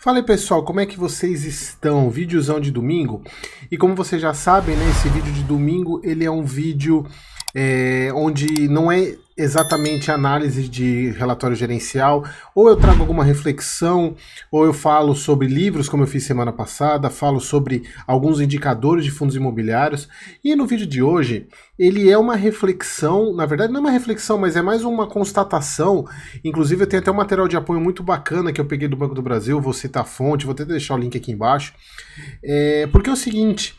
Fala aí pessoal, como é que vocês estão? Vídeozão de domingo. E como vocês já sabem, né, esse vídeo de domingo ele é um vídeo onde não é exatamente análise de relatório gerencial, ou eu trago alguma reflexão, ou eu falo sobre livros, como eu fiz semana passada, falo sobre alguns indicadores de fundos imobiliários. E no vídeo de hoje, ele é uma reflexão, na verdade não é uma reflexão, mas é mais uma constatação. Inclusive eu tenho até um material de apoio muito bacana que eu peguei do Banco do Brasil, vou citar a fonte, vou até deixar o link aqui embaixo. Porque é o seguinte,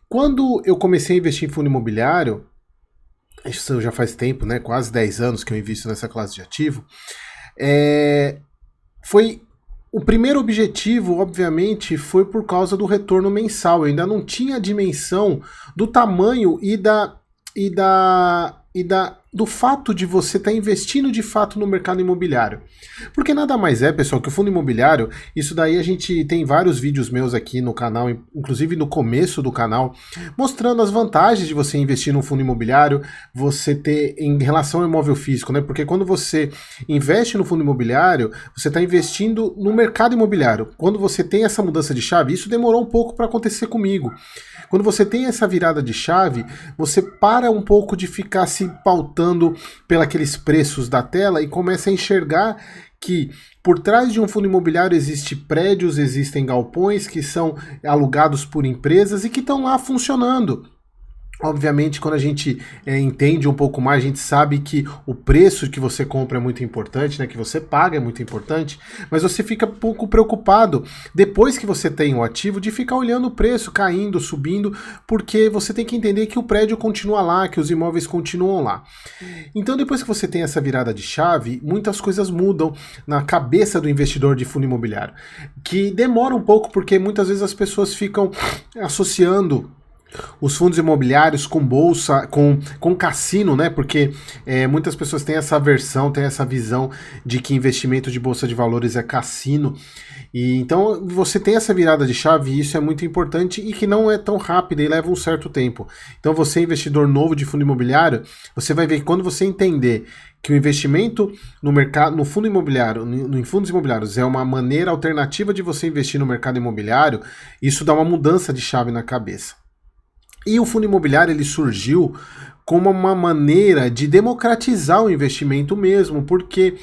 quando eu comecei a investir em fundo imobiliário, isso já faz tempo, né? Quase 10 anos que eu invisto nessa classe de ativo. Foi o primeiro objetivo, obviamente, foi por causa do retorno mensal. Eu ainda não tinha a dimensão do tamanho do fato de você estar investindo de fato no mercado imobiliário. Porque nada mais é, pessoal, que o fundo imobiliário, isso daí a gente tem vários vídeos meus aqui no canal, inclusive no começo do canal, mostrando as vantagens de você investir num fundo imobiliário, você ter em relação ao imóvel físico, né? Porque quando você investe no fundo imobiliário, você está investindo no mercado imobiliário. Quando você tem essa mudança de chave, isso demorou um pouco para acontecer comigo. Quando você tem essa virada de chave, você para um pouco de ficar se pautando pelos preços da tela e começa a enxergar que por trás de um fundo imobiliário existem prédios, existem galpões que são alugados por empresas e que estão lá funcionando. Obviamente, quando a gente entende um pouco mais, a gente sabe que o preço que você compra é muito importante, né? Que você paga é muito importante, mas você fica um pouco preocupado depois que você tem o ativo de ficar olhando o preço caindo, subindo, porque você tem que entender que o prédio continua lá, que os imóveis continuam lá. Então, depois que você tem essa virada de chave, muitas coisas mudam na cabeça do investidor de fundo imobiliário, que demora um pouco porque muitas vezes as pessoas ficam associando os fundos imobiliários com bolsa, com cassino, né? Porque muitas pessoas têm essa aversão, têm essa visão de que investimento de bolsa de valores é cassino. E então você tem essa virada de chave e isso é muito importante e que não é tão rápida e leva um certo tempo. Então você, investidor novo de fundo imobiliário, você vai ver que quando você entender que o investimento no mercado, no fundo imobiliário, em fundos imobiliários é uma maneira alternativa de você investir no mercado imobiliário, isso dá uma mudança de chave na cabeça. E o fundo imobiliário ele surgiu como uma maneira de democratizar o investimento mesmo, porque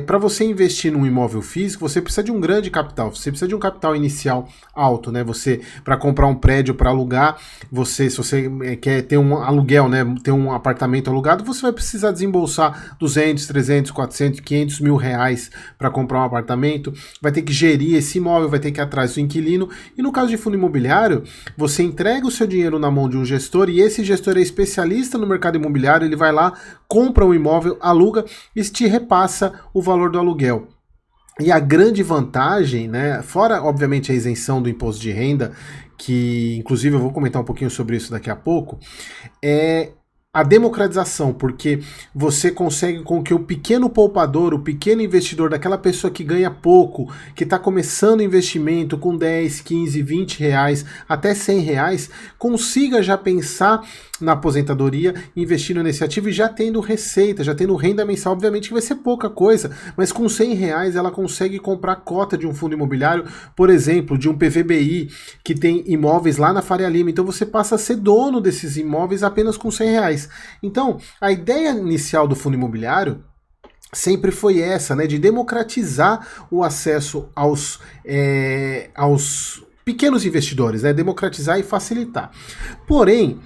para você investir num imóvel físico, você precisa de um grande capital, você precisa de um capital inicial alto, né? Você, para comprar um prédio para alugar, se você quer ter um aluguel, né? Ter um apartamento alugado, você vai precisar desembolsar 200, 300, 400, 500 mil reais para comprar um apartamento, vai ter que gerir esse imóvel, vai ter que ir atrás do inquilino, e no caso de fundo imobiliário, você entrega o seu dinheiro na mão de um gestor, e esse gestor é especialista no mercado imobiliário, ele vai lá, compra um imóvel, aluga e te repassa o valor do aluguel. E a grande vantagem, né, fora obviamente a isenção do imposto de renda, que inclusive eu vou comentar um pouquinho sobre isso daqui a pouco, é a democratização, porque você consegue com que o pequeno poupador, o pequeno investidor, daquela pessoa que ganha pouco, que está começando investimento com 10, 15, 20 reais, até 100 reais, consiga já pensar na aposentadoria, investindo nesse ativo e já tendo receita, já tendo renda mensal. Obviamente que vai ser pouca coisa, mas com 100 reais ela consegue comprar cota de um fundo imobiliário, por exemplo, de um PVBI, que tem imóveis lá na Faria Lima. Então você passa a ser dono desses imóveis apenas com 100 reais. Então, a ideia inicial do fundo imobiliário sempre foi essa, né, de democratizar o acesso aos pequenos investidores, né, democratizar e facilitar. Porém,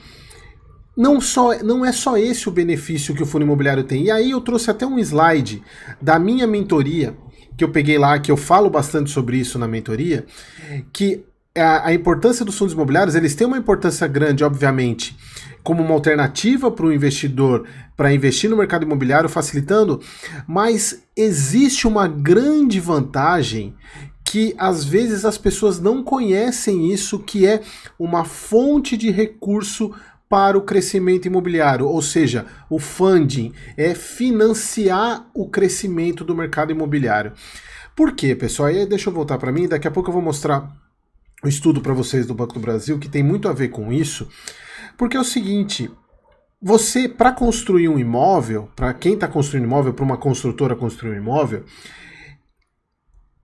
não é só esse o benefício que o fundo imobiliário tem. E aí eu trouxe até um slide da minha mentoria, que eu peguei lá, que eu falo bastante sobre isso na mentoria, que a importância dos fundos imobiliários, eles têm uma importância grande, obviamente, como uma alternativa para o investidor para investir no mercado imobiliário, facilitando, mas existe uma grande vantagem que às vezes as pessoas não conhecem isso, que é uma fonte de recurso para o crescimento imobiliário, ou seja, o funding é financiar o crescimento do mercado imobiliário. Por quê, pessoal? Aí deixa eu voltar para mim, daqui a pouco eu vou mostrar o estudo para vocês do Banco do Brasil, que tem muito a ver com isso, porque é o seguinte, você, para construir um imóvel, para quem está construindo imóvel, para uma construtora construir um imóvel,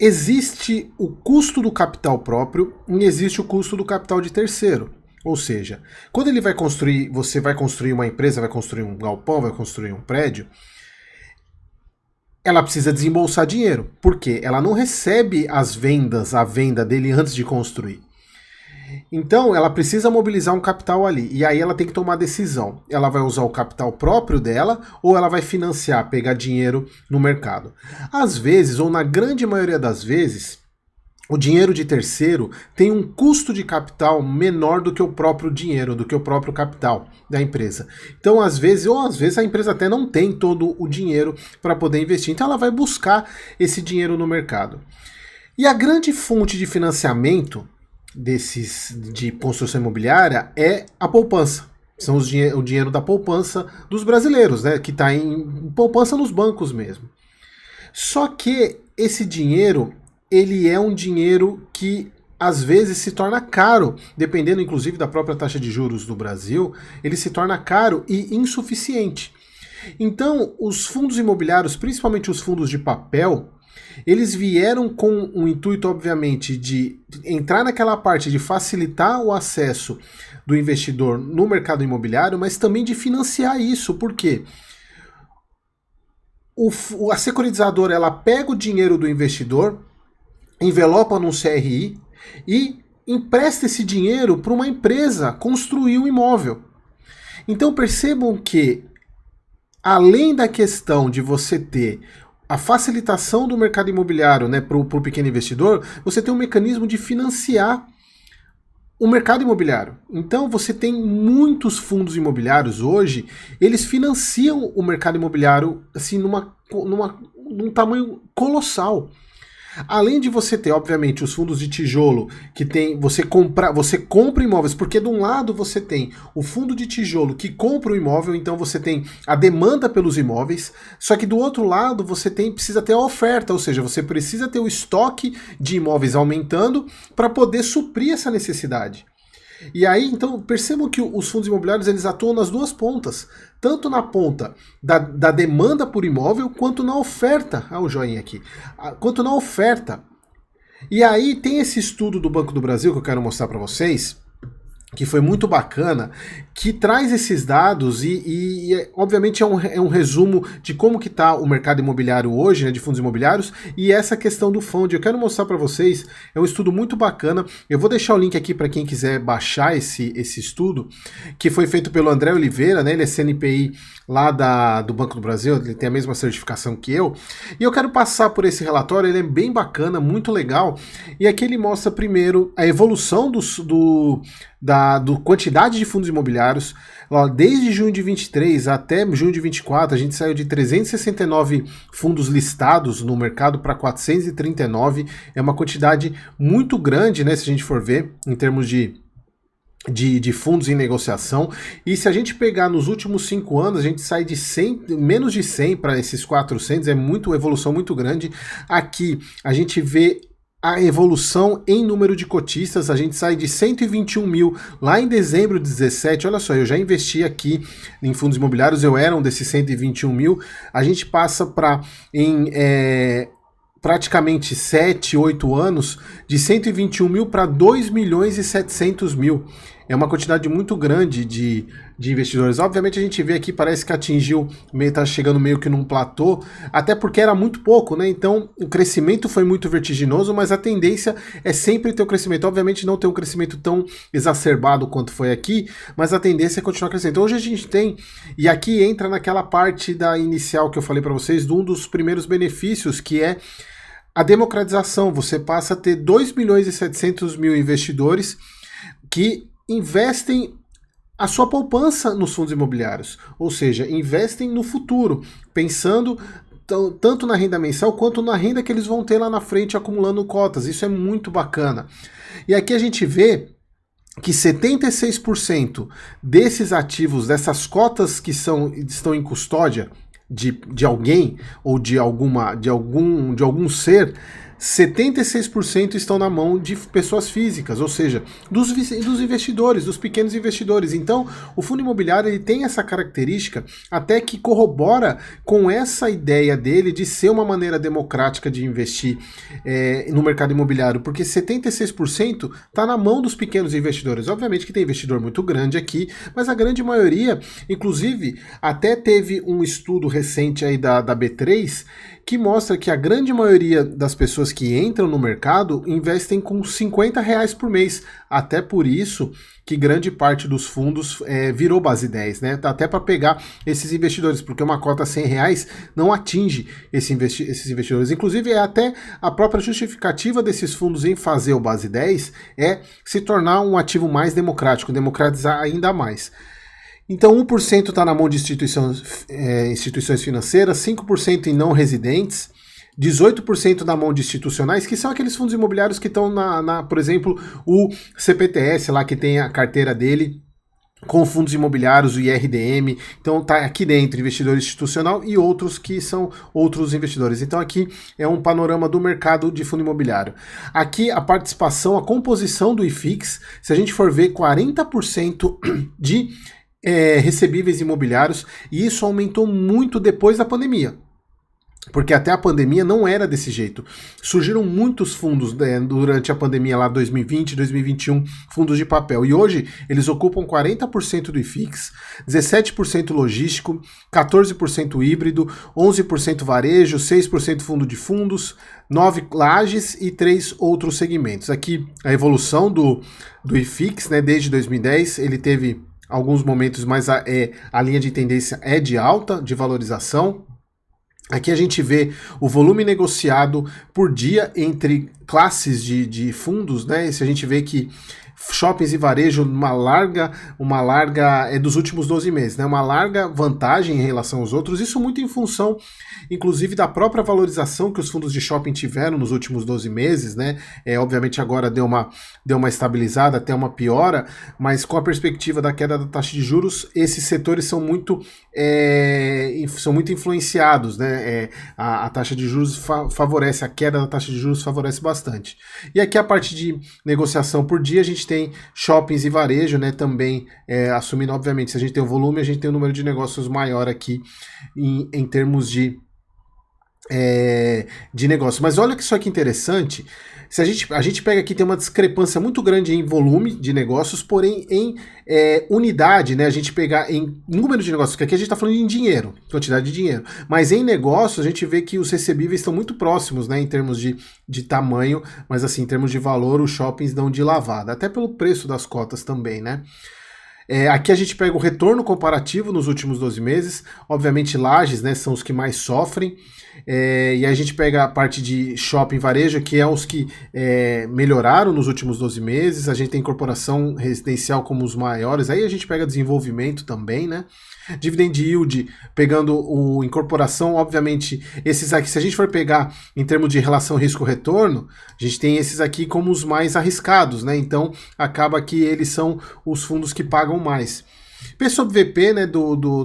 existe o custo do capital próprio e existe o custo do capital de terceiro. Ou seja, quando ele vai construir, você vai construir uma empresa, vai construir um galpão, vai construir um prédio, ela precisa desembolsar dinheiro. Por quê? Ela não recebe a venda dele antes de construir. Então, ela precisa mobilizar um capital ali. E aí ela tem que tomar a decisão. Ela vai usar o capital próprio dela ou ela vai financiar, pegar dinheiro no mercado. Às vezes, ou na grande maioria das vezes, o dinheiro de terceiro tem um custo de capital menor do que o próprio dinheiro, do que o próprio capital da empresa. Então, às vezes a empresa até não tem todo o dinheiro para poder investir. Então, ela vai buscar esse dinheiro no mercado. E a grande fonte de financiamento de construção imobiliária é a poupança. São o dinheiro da poupança dos brasileiros, né? Que está em poupança nos bancos mesmo. Só que esse dinheiro, ele é um dinheiro que às vezes se torna caro, dependendo inclusive da própria taxa de juros do Brasil, ele se torna caro e insuficiente. Então, os fundos imobiliários, principalmente os fundos de papel, eles vieram com o intuito, obviamente, de entrar naquela parte de facilitar o acesso do investidor no mercado imobiliário, mas também de financiar isso. Por quê? A securitizadora, ela pega o dinheiro do investidor, envelopa num CRI e empresta esse dinheiro para uma empresa construir um imóvel. Então percebam que, além da questão de você ter a facilitação do mercado imobiliário, né, para o pequeno investidor, você tem um mecanismo de financiar o mercado imobiliário. Então você tem muitos fundos imobiliários hoje, eles financiam o mercado imobiliário assim, num tamanho colossal. Além de você ter, obviamente, os fundos de tijolo, que tem, você compra imóveis, porque de um lado você tem o fundo de tijolo que compra o imóvel, então você tem a demanda pelos imóveis, só que do outro lado você precisa ter a oferta, ou seja, você precisa ter o estoque de imóveis aumentando para poder suprir essa necessidade. E aí, então, percebam que os fundos imobiliários, eles atuam nas duas pontas, tanto na ponta da demanda por imóvel, quanto na oferta, o joinha aqui, quanto na oferta. E aí tem esse estudo do Banco do Brasil que eu quero mostrar para vocês, que foi muito bacana, que traz esses dados e obviamente é um resumo de como que está o mercado imobiliário hoje, né, de fundos imobiliários, e essa questão do fundo. Eu quero mostrar para vocês, é um estudo muito bacana. Eu vou deixar o link aqui para quem quiser baixar esse estudo, que foi feito pelo André Oliveira, né, ele é CNPI lá do Banco do Brasil, ele tem a mesma certificação que eu, e eu quero passar por esse relatório. Ele é bem bacana, muito legal, e aqui ele mostra primeiro a evolução da quantidade de fundos imobiliários. Desde junho de 23 até junho de 24, a gente saiu de 369 fundos listados no mercado para 439, é uma quantidade muito grande, né, se a gente for ver, em termos de fundos em negociação. E se a gente pegar nos últimos 5 anos, a gente sai de 100, menos de 100 para esses 400, é uma evolução muito grande. Aqui a gente vê a evolução em número de cotistas, a gente sai de 121 mil lá em dezembro de 17, olha só, eu já investi aqui em fundos imobiliários, eu era um desses 121 mil, a gente passa para praticamente 7, 8 anos, de 121 mil para 2 milhões e 700 mil. É uma quantidade muito grande de investidores. Obviamente a gente vê aqui, parece que está chegando meio que num platô, até porque era muito pouco, né? Então o crescimento foi muito vertiginoso, mas a tendência é sempre ter o crescimento. Obviamente não ter um crescimento tão exacerbado quanto foi aqui, mas a tendência é continuar crescendo. Então hoje a gente tem, e aqui entra naquela parte da inicial que eu falei para vocês, de um dos primeiros benefícios, que é a democratização. Você passa a ter 2 milhões e 700 mil investidores que investem a sua poupança nos fundos imobiliários, ou seja, investem no futuro, pensando tanto na renda mensal quanto na renda que eles vão ter lá na frente acumulando cotas. Isso é muito bacana. E aqui a gente vê que 76% desses ativos, dessas cotas que estão em custódia de alguém ou de algum ser, 76% estão na mão de pessoas físicas, ou seja, dos investidores, dos pequenos investidores. Então, o fundo imobiliário ele tem essa característica até que corrobora com essa ideia dele de ser uma maneira democrática de investir no mercado imobiliário, porque 76% está na mão dos pequenos investidores. Obviamente que tem investidor muito grande aqui, mas a grande maioria, inclusive, até teve um estudo recente aí da B3 que mostra que a grande maioria das pessoas que entram no mercado investem com R$50 por mês. Até por isso que grande parte dos fundos virou base 10, né? Até para pegar esses investidores, porque uma cota R$100 não atinge esses investidores. Inclusive, é até a própria justificativa desses fundos em fazer o base 10 é se tornar um ativo mais democrático, democratizar ainda mais. Então, 1% está na mão de instituições financeiras, 5% em não residentes, 18% na mão de institucionais, que são aqueles fundos imobiliários que estão por exemplo, o CPTS lá, que tem a carteira dele com fundos imobiliários, o IRDM, então tá aqui dentro, investidor institucional e outros que são outros investidores. Então aqui é um panorama do mercado de fundo imobiliário. Aqui a participação, a composição do IFIX, se a gente for ver, 40% de recebíveis imobiliários, e isso aumentou muito depois da pandemia. Porque até a pandemia não era desse jeito. Surgiram muitos fundos durante a pandemia lá 2020, 2021, fundos de papel. E hoje eles ocupam 40% do IFIX, 17% logístico, 14% híbrido, 11% varejo, 6% fundo de fundos, 9% lajes e 3 outros segmentos. Aqui a evolução do IFIX, né, desde 2010, ele teve alguns momentos, mas a linha de tendência é de alta, de valorização. Aqui a gente vê o volume negociado por dia entre classes de fundos, né? Se a gente vê que shoppings e varejo, uma larga dos últimos 12 meses, né? Uma larga vantagem em relação aos outros, isso muito em função, inclusive, da própria valorização que os fundos de shopping tiveram nos últimos 12 meses, né? Obviamente agora deu uma estabilizada, até uma piora, mas com a perspectiva da queda da taxa de juros, esses setores são muito influenciados, né? A taxa de juros favorece, a queda da taxa de juros favorece bastante. E aqui a parte de negociação por dia, a gente tem shoppings e varejo, né, também assumindo, obviamente, se a gente tem o volume, a gente tem um número de negócios maior aqui em termos de negócio. Mas olha que só que interessante, se a gente pega aqui, tem uma discrepância muito grande em volume de negócios, porém em unidade, né, a gente pegar em número de negócios, porque aqui a gente está falando em dinheiro, quantidade de dinheiro, mas em negócios a gente vê que os recebíveis estão muito próximos, né, em termos de tamanho, mas assim, em termos de valor, os shoppings dão de lavada, até pelo preço das cotas também, né. Aqui a gente pega o retorno comparativo nos últimos 12 meses, obviamente lajes, né, são os que mais sofrem, e aí a gente pega a parte de shopping varejo, que é os que melhoraram nos últimos 12 meses, a gente tem incorporação residencial como os maiores, aí a gente pega desenvolvimento também, né? Dividend yield, pegando o incorporação, obviamente, esses aqui, se a gente for pegar em termos de relação risco-retorno, a gente tem esses aqui como os mais arriscados, né? Então, acaba que eles são os fundos que pagam mais. P sobre VP, né,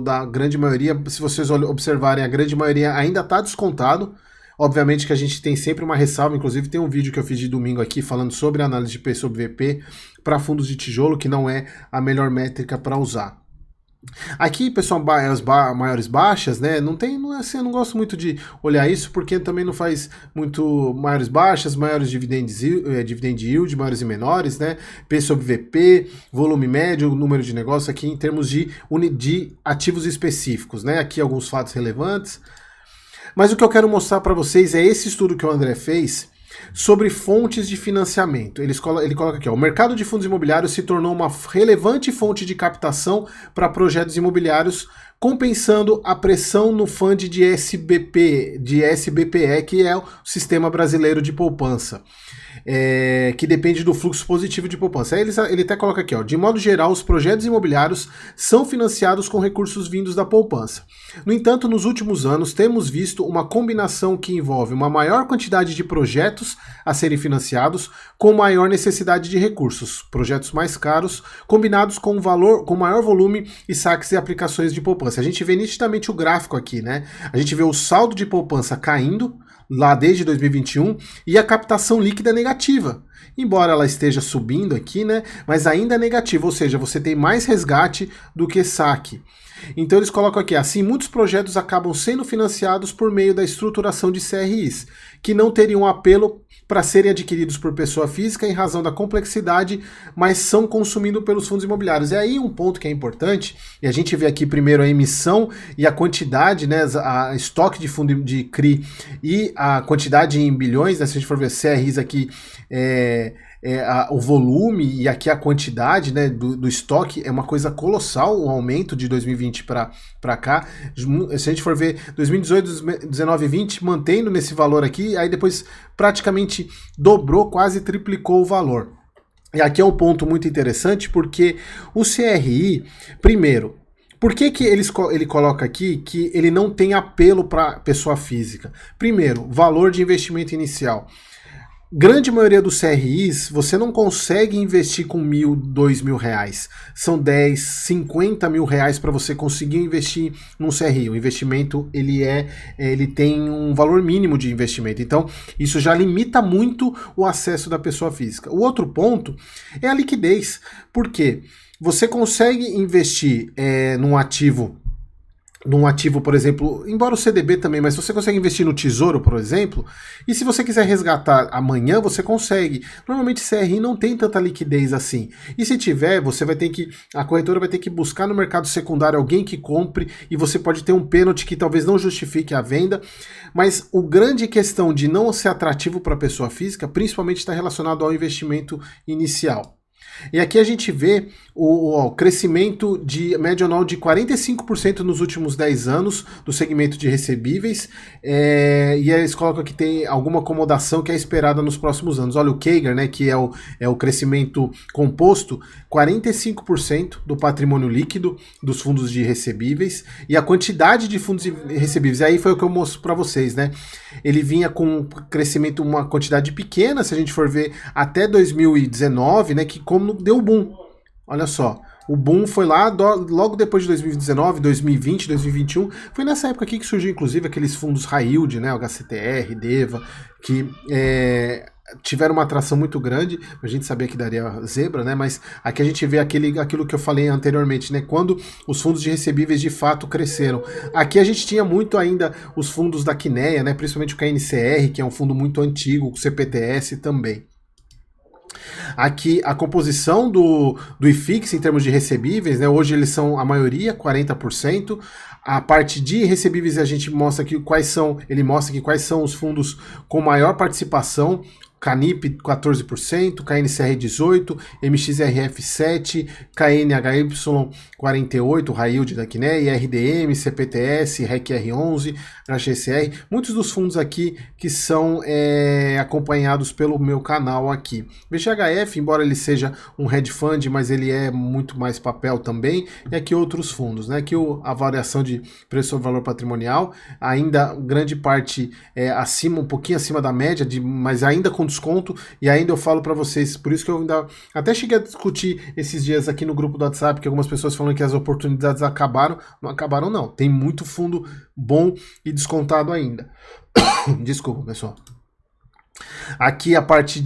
da grande maioria, se vocês observarem, a grande maioria ainda está descontado. Obviamente que a gente tem sempre uma ressalva, inclusive tem um vídeo que eu fiz de domingo aqui falando sobre a análise de P sobre VP para fundos de tijolo, que não é a melhor métrica para usar. Aqui, pessoal, as maiores baixas, né? Eu não gosto muito de olhar isso, porque também não faz muito maiores baixas, maiores dividend yield, maiores e menores, né? P sobre VP, volume médio, número de negócio aqui em termos de ativos específicos, né? Aqui alguns fatos relevantes. Mas o que eu quero mostrar para vocês é esse estudo que o André fez sobre fontes de financiamento. Ele coloca aqui, ó, o mercado de fundos imobiliários se tornou uma relevante fonte de captação para projetos imobiliários, compensando a pressão no fundo de SBPE, que é o Sistema Brasileiro de Poupança. Que depende do fluxo positivo de poupança. Aí ele até coloca aqui, ó, de modo geral, os projetos imobiliários são financiados com recursos vindos da poupança. No entanto, nos últimos anos, temos visto uma combinação que envolve uma maior quantidade de projetos a serem financiados com maior necessidade de recursos, projetos mais caros, combinados com maior volume e saques e aplicações de poupança. A gente vê nitidamente o gráfico aqui, né? A gente vê o saldo de poupança caindo, lá desde 2021, e a captação líquida é negativa. Embora ela esteja subindo aqui, né, mas ainda é negativa, ou seja, você tem mais resgate do que saque. Então eles colocam aqui, assim, muitos projetos acabam sendo financiados por meio da estruturação de CRIs, que não teriam apelo para serem adquiridos por pessoa física em razão da complexidade, mas são consumidos pelos fundos imobiliários. E aí um ponto que é importante, e a gente vê aqui primeiro a emissão e a quantidade, né, a estoque de fundo de CRI e a quantidade em bilhões, né, se a gente for ver CRIs aqui, o volume e aqui a quantidade, né, do estoque é uma coisa colossal, o aumento de 2020 para cá. Se a gente for ver 2018, 19 e 20 mantendo nesse valor aqui, aí depois praticamente dobrou, quase triplicou o valor. E aqui é um ponto muito interessante porque o CRI, primeiro, por que ele coloca aqui que ele não tem apelo para pessoa física? Primeiro, valor de investimento inicial. Grande maioria dos CRIs, você não consegue investir com R$1.000, R$2.000. São 10, 50 mil reais para você conseguir investir num CRI. O investimento, ele tem um valor mínimo de investimento. Então, isso já limita muito o acesso da pessoa física. O outro ponto é a liquidez. Por quê? Você consegue investir num ativo, por exemplo, embora o CDB também, mas você consegue investir no Tesouro, por exemplo, e se você quiser resgatar amanhã, você consegue. Normalmente CRI não tem tanta liquidez assim. E se tiver, a corretora vai ter que buscar no mercado secundário alguém que compre, e você pode ter um pênalti que talvez não justifique a venda, mas o grande questão de não ser atrativo para a pessoa física, principalmente está relacionado ao investimento inicial. E aqui a gente vê o crescimento de média anual de 45% nos últimos 10 anos do segmento de recebíveis, e eles colocam que tem alguma acomodação que é esperada nos próximos anos. Olha o CAGR, né, que é o crescimento composto, 45% do patrimônio líquido dos fundos de recebíveis, e a quantidade de fundos de recebíveis, aí foi o que eu mostro para vocês, né? Ele vinha com um crescimento, uma quantidade pequena, se a gente for ver até 2019, né, que como deu boom. Olha só, o boom foi lá logo depois de 2019, 2020, 2021. Foi nessa época aqui que surgiu, inclusive, aqueles fundos high yield, né, o HCTR, DEVA, que tiveram uma atração muito grande. A gente sabia que daria zebra, né? Mas aqui a gente vê aquilo que eu falei anteriormente, né? Quando os fundos de recebíveis de fato cresceram. Aqui a gente tinha muito ainda os fundos da Quineia, né? Principalmente o KNCR, que é um fundo muito antigo, o CPTS também. Aqui a composição do IFIX em termos de recebíveis, né? Hoje eles são a maioria, 40%. A parte de recebíveis a gente mostra aqui ele mostra aqui quais são os fundos com maior participação. Canip 14%, KNCR 18%, MXRF 7%, KNHY 48%, High Yield da Quineia, RDM, CPTS, RECR 11%, HCR, muitos dos fundos aqui que são acompanhados pelo meu canal aqui. VGHF, embora ele seja um hedge fund, mas ele é muito mais papel também, e aqui outros fundos, né? Aqui a variação de preço sobre valor patrimonial, ainda grande parte acima, um pouquinho acima da média, mas ainda com desconto, e ainda eu falo para vocês, por isso que eu ainda até cheguei a discutir esses dias aqui no grupo do WhatsApp, que algumas pessoas falam que as oportunidades acabaram. Não acabaram não, tem muito fundo bom e descontado ainda. Desculpa, pessoal. Aqui a parte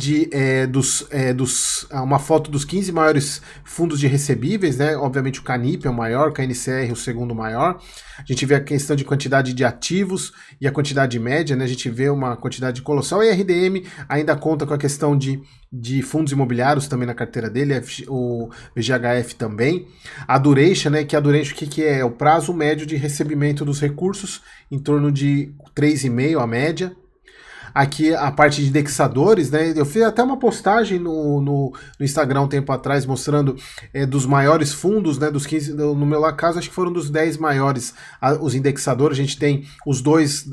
uma foto dos 15 maiores fundos de recebíveis, né? Obviamente o Canip é o maior, o KNCR o segundo maior. A gente vê a questão de quantidade de ativos e a quantidade média, né? A gente vê uma quantidade colossal. E a RDM ainda conta com a questão de fundos imobiliários também na carteira dele, o VGHF também. A duration, né? Que a duration, o que é? É o prazo médio de recebimento dos recursos, em torno de 3,5 a média. Aqui a parte de indexadores, né? Eu fiz até uma postagem no Instagram um tempo atrás mostrando dos maiores fundos, né? Dos 15, no meu caso, acho que foram dos 10 maiores os indexadores. A gente tem os dois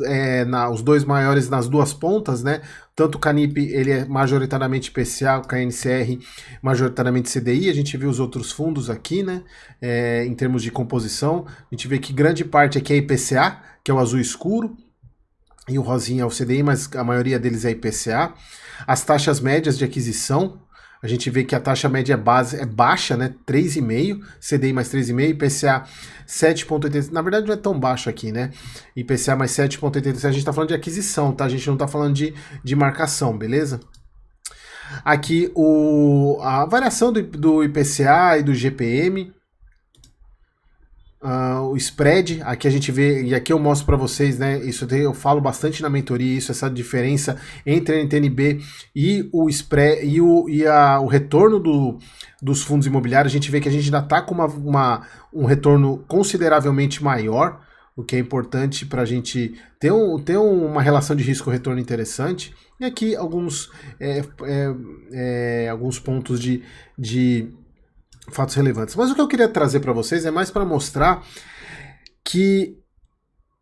maiores nas duas pontas, né? Tanto o Canip, ele é majoritariamente IPCA, o KNCR majoritariamente CDI. A gente vê os outros fundos aqui, né? Em termos de composição, a gente vê que grande parte aqui é IPCA, que é o azul escuro, e o rosinha é o CDI, mas a maioria deles é IPCA. As taxas médias de aquisição, A gente vê que a taxa média base é baixa, né? 3,5, CDI mais 3,5, IPCA 7,86. Na verdade não é tão baixo aqui, né? IPCA mais 7,86, a gente está falando de aquisição, tá? A gente não está falando de marcação, beleza? Aqui a variação do IPCA e do GPM, o spread, aqui a gente vê, e aqui eu mostro para vocês, né? Isso eu falo bastante na mentoria, essa diferença entre a NTN-B e o spread e o retorno dos fundos imobiliários. A gente vê que a gente ainda está com um retorno consideravelmente maior, o que é importante para a gente ter uma relação de risco-retorno interessante. E aqui alguns pontos de fatos relevantes. Mas o que eu queria trazer para vocês é mais para mostrar que,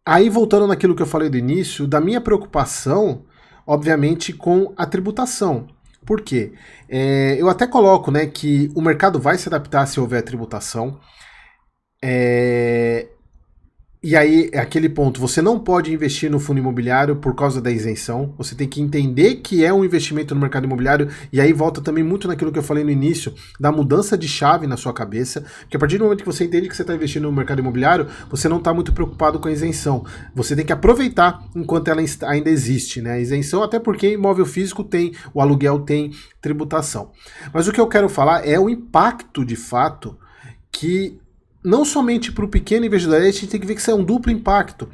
aí voltando naquilo que eu falei do início, da minha preocupação, obviamente, com a tributação. Por quê? Eu até coloco, né, que o mercado vai se adaptar se houver tributação. E aí, é aquele ponto, você não pode investir no fundo imobiliário por causa da isenção, você tem que entender que é um investimento no mercado imobiliário, e aí volta também muito naquilo que eu falei no início, da mudança de chave na sua cabeça, porque a partir do momento que você entende que você está investindo no mercado imobiliário, você não está muito preocupado com a isenção, você tem que aproveitar enquanto ela ainda existe, né? A isenção, até porque imóvel físico tem, o aluguel tem tributação. Mas o que eu quero falar é o impacto, de fato, que não somente para o pequeno investidor, a gente tem que ver que isso é um duplo impacto.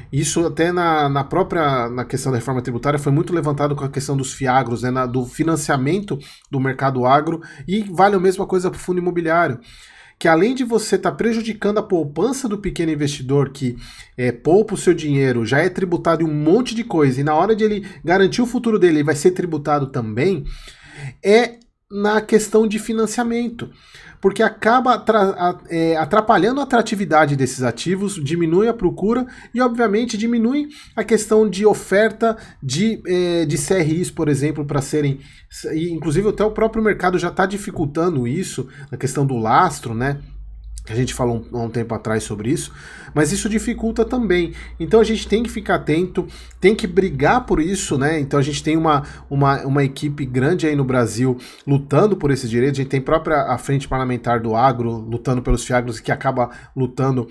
Isso até na questão da reforma tributária foi muito levantado com a questão dos fiagros, né, do financiamento do mercado agro, e vale a mesma coisa para o fundo imobiliário. Que além de você estar prejudicando a poupança do pequeno investidor que poupa o seu dinheiro, já é tributado em um monte de coisa, e na hora de ele garantir o futuro dele, ele vai ser tributado também, na questão de financiamento, porque acaba atrapalhando a atratividade desses ativos, diminui a procura e, obviamente, diminui a questão de oferta de CRIs, por exemplo, para serem... Inclusive, até o próprio mercado já está dificultando isso, na questão do lastro, né? A gente falou há um tempo atrás sobre isso, mas isso dificulta também. Então a gente tem que ficar atento, tem que brigar por isso, né? Então a gente tem uma equipe grande aí no Brasil lutando por esses direitos. A gente tem a Frente Parlamentar do Agro lutando pelos fiagros, que acaba lutando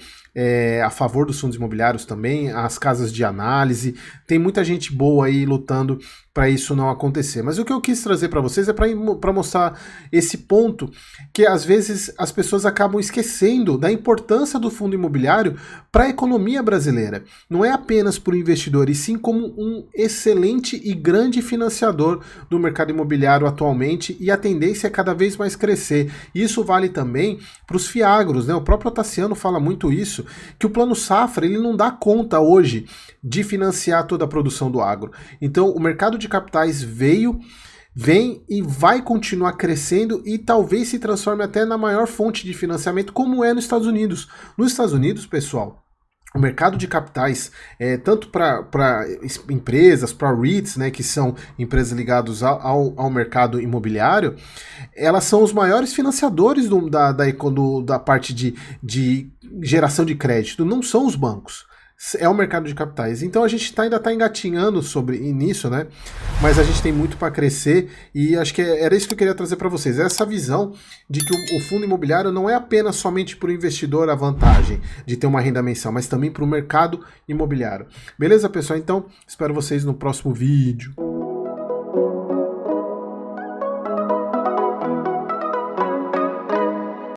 a favor dos fundos imobiliários também, as casas de análise. Tem muita gente boa aí lutando para isso não acontecer. Mas o que eu quis trazer para vocês é para mostrar esse ponto que às vezes as pessoas acabam esquecendo da importância do fundo imobiliário para a economia brasileira. Não é apenas para o investidor, e sim como um excelente e grande financiador do mercado imobiliário atualmente, e a tendência é cada vez mais crescer. Isso vale também para os fiagros, né? O próprio Tassiano fala muito isso, que o Plano Safra ele não dá conta hoje de financiar toda a produção do agro. Então o mercado de capitais vem e vai continuar crescendo e talvez se transforme até na maior fonte de financiamento, como é nos Estados Unidos. Nos Estados Unidos, pessoal, o mercado de capitais, tanto para empresas, para REITs, né, que são empresas ligadas ao mercado imobiliário, elas são os maiores financiadores da parte de geração de crédito, não são os bancos. É o mercado de capitais. Então a gente ainda está engatinhando nisso, né? Mas a gente tem muito para crescer, e acho que era isso que eu queria trazer para vocês. Essa visão de que o fundo imobiliário não é apenas somente para o investidor a vantagem de ter uma renda mensal, mas também para o mercado imobiliário. Beleza, pessoal? Então, espero vocês no próximo vídeo.